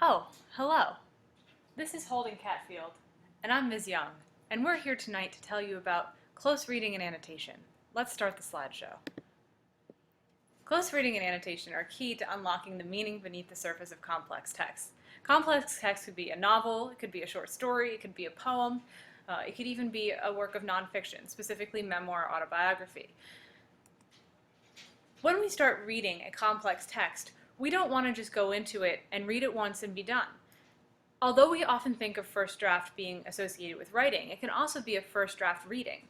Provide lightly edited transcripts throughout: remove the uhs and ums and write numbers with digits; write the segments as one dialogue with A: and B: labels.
A: Oh, hello. This is Holden Catfield, and I'm Ms. Young, and we're here tonight to tell you about close reading and annotation. Let's start the slideshow. Close reading and annotation are key to unlocking the meaning beneath the surface of complex text. Complex text could be a novel, it could be a short story, it could be a poem, it could even be a work of nonfiction, specifically memoir or autobiography. When we start reading a complex text, we don't want to just go into it and read it once and be done. Although we often think of first draft being associated with writing, it can also be a first draft reading.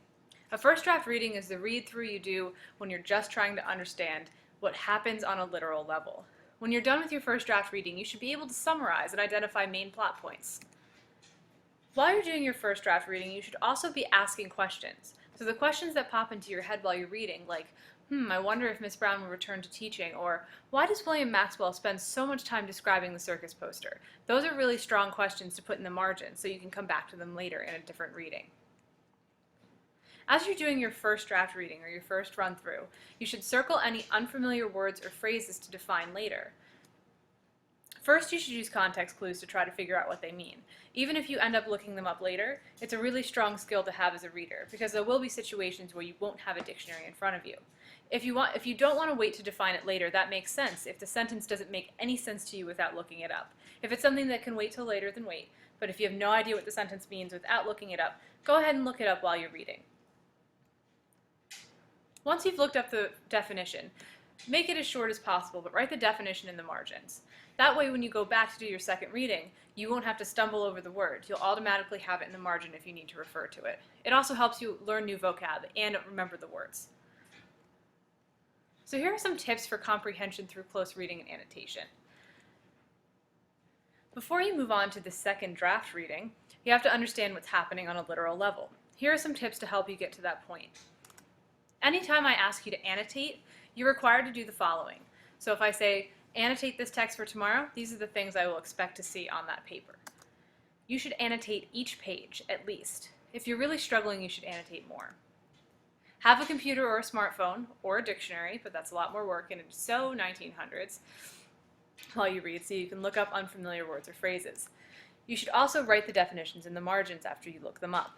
A: A first draft reading is the read-through you do when you're just trying to understand what happens on a literal level. When you're done with your first draft reading, you should be able to summarize and identify main plot points. While you're doing your first draft reading, you should also be asking questions. So the questions that pop into your head while you're reading, like, I wonder if Miss Brown will return to teaching, or why does William Maxwell spend so much time describing the circus poster? Those are really strong questions to put in the margin so you can come back to them later in a different reading. As you're doing your first draft reading or your first run through, you should circle any unfamiliar words or phrases to define later. First, you should use context clues to try to figure out what they mean. Even if you end up looking them up later, it's a really strong skill to have as a reader, because there will be situations where you won't have a dictionary in front of you. If you don't want to wait to define it later, that makes sense if the sentence doesn't make any sense to you without looking it up. If it's something that can wait till later, then wait. But if you have no idea what the sentence means without looking it up, go ahead and look it up while you're reading. Once you've looked up the definition, make it as short as possible, but write the definition in the margins. That way, when you go back to do your second reading, you won't have to stumble over the word. You'll automatically have it in the margin if you need to refer to it. It also helps you learn new vocab and remember the words. So here are some tips for comprehension through close reading and annotation. Before you move on to the second draft reading, you have to understand what's happening on a literal level. Here are some tips to help you get to that point. Anytime I ask you to annotate, you're required to do the following. So if I say, annotate this text for tomorrow, these are the things I will expect to see on that paper. You should annotate each page, at least. If you're really struggling, you should annotate more. Have a computer or a smartphone, or a dictionary, but that's a lot more work, and it's so 1900s, while you read, so you can look up unfamiliar words or phrases. You should also write the definitions in the margins after you look them up.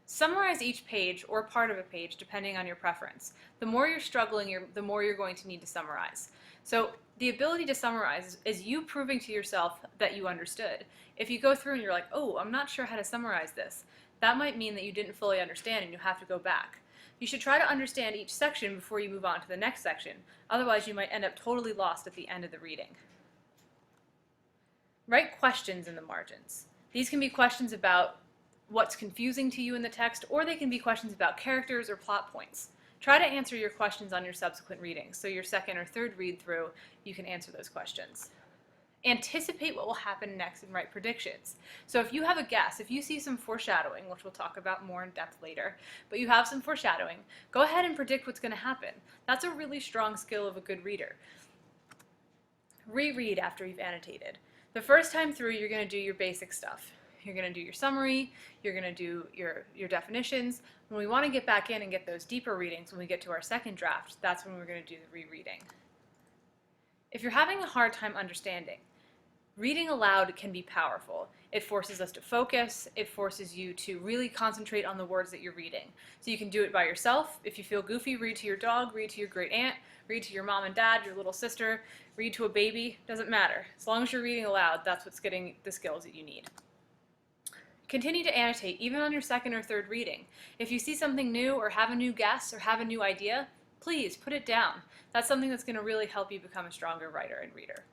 A: Summarize each page or part of a page depending on your preference. The more you're struggling, the more you're going to need to summarize. So the ability to summarize is you proving to yourself that you understood. If you go through and you're like, oh, I'm not sure how to summarize this, that might mean that you didn't fully understand and you have to go back. You should try to understand each section before you move on to the next section. Otherwise, you might end up totally lost at the end of the reading. Write questions in the margins. These can be questions about what's confusing to you in the text, or they can be questions about characters or plot points. Try to answer your questions on your subsequent readings, so your second or third read through, you can answer those questions. Anticipate what will happen next and write predictions. So if you have a guess, if you see some foreshadowing, which we'll talk about more in depth later, but you have some foreshadowing, go ahead and predict what's going to happen. That's a really strong skill of a good reader. Reread after you've annotated. The first time through, you're going to do your basic stuff. You're going to do your summary, you're going to do your definitions. When we want to get back in and get those deeper readings, when we get to our second draft, that's when we're going to do the rereading. If you're having a hard time understanding, reading aloud can be powerful. It forces us to focus, it forces you to really concentrate on the words that you're reading. So you can do it by yourself. If you feel goofy, read to your dog, read to your great aunt, read to your mom and dad, your little sister, read to a baby, doesn't matter. As long as you're reading aloud, that's what's getting the skills that you need. Continue to annotate even on your second or third reading. If you see something new or have a new guess or have a new idea, please put it down. That's something that's going to really help you become a stronger writer and reader.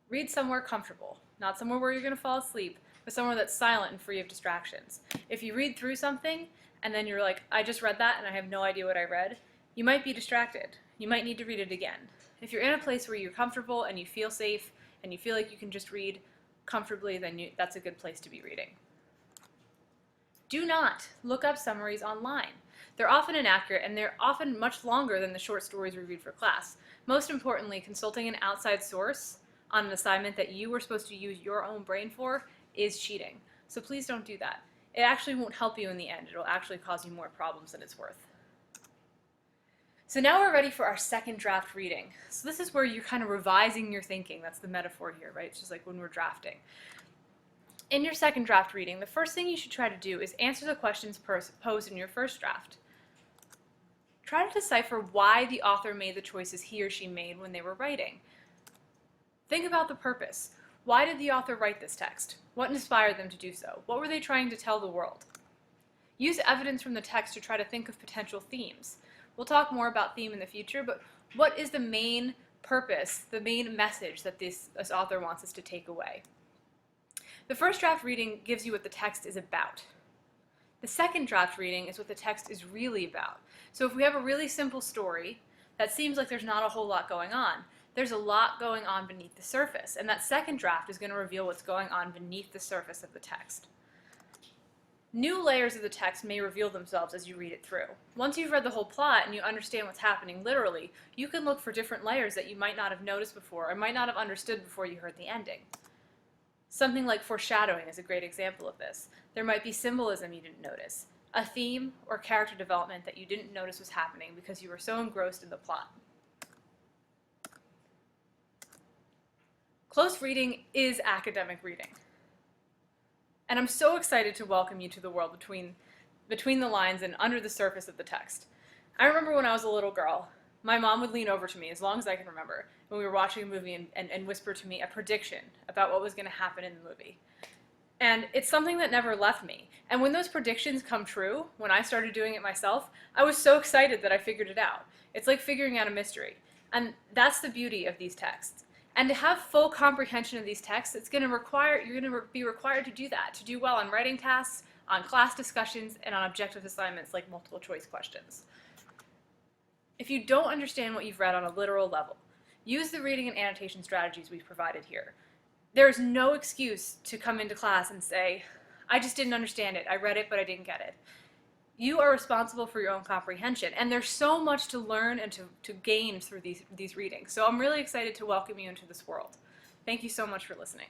A: Read somewhere comfortable, not somewhere where you're going to fall asleep, but somewhere that's silent and free of distractions. If you read through something and then you're like, I just read that and I have no idea what I read, you might be distracted. You might need to read it again. If you're in a place where you're comfortable and you feel safe and you feel like you can just read comfortably, then that's a good place to be reading. Do not look up summaries online. They're often inaccurate and they're often much longer than the short stories we read for class. Most importantly, consulting an outside source on an assignment that you were supposed to use your own brain for is cheating. So please don't do that. It actually won't help you in the end. It'll actually cause you more problems than it's worth. So now we're ready for our second draft reading. So this is where you're kind of revising your thinking. That's the metaphor here, right? It's just like when we're drafting. In your second draft reading, the first thing you should try to do is answer the questions posed in your first draft. Try to decipher why the author made the choices he or she made when they were writing. Think about the purpose. Why did the author write this text? What inspired them to do so? What were they trying to tell the world? Use evidence from the text to try to think of potential themes. We'll talk more about theme in the future, but what is the main purpose, the main message that this author wants us to take away? The first draft reading gives you what the text is about. The second draft reading is what the text is really about. So if we have a really simple story that seems like there's not a whole lot going on, there's a lot going on beneath the surface, and that second draft is going to reveal what's going on beneath the surface of the text. New layers of the text may reveal themselves as you read it through. Once you've read the whole plot and you understand what's happening literally, you can look for different layers that you might not have noticed before or might not have understood before you heard the ending. Something like foreshadowing is a great example of this. There might be symbolism you didn't notice, a theme or character development that you didn't notice was happening because you were so engrossed in the plot. Close reading is academic reading. And I'm so excited to welcome you to the world between the lines and under the surface of the text. I remember when I was a little girl, my mom would lean over to me, as long as I can remember, when we were watching a movie and whisper to me a prediction about what was going to happen in the movie. And it's something that never left me. And when those predictions come true, when I started doing it myself, I was so excited that I figured it out. It's like figuring out a mystery. And that's the beauty of these texts. And to have full comprehension of these texts, you're going to be required to do that, to do well on writing tasks, on class discussions, and on objective assignments like multiple choice questions. If you don't understand what you've read on a literal level, use the reading and annotation strategies we've provided here. There is no excuse to come into class and say, I just didn't understand it. I read it, but I didn't get it. You are responsible for your own comprehension, and there's so much to learn and to gain through these readings. So I'm really excited to welcome you into this world. Thank you so much for listening.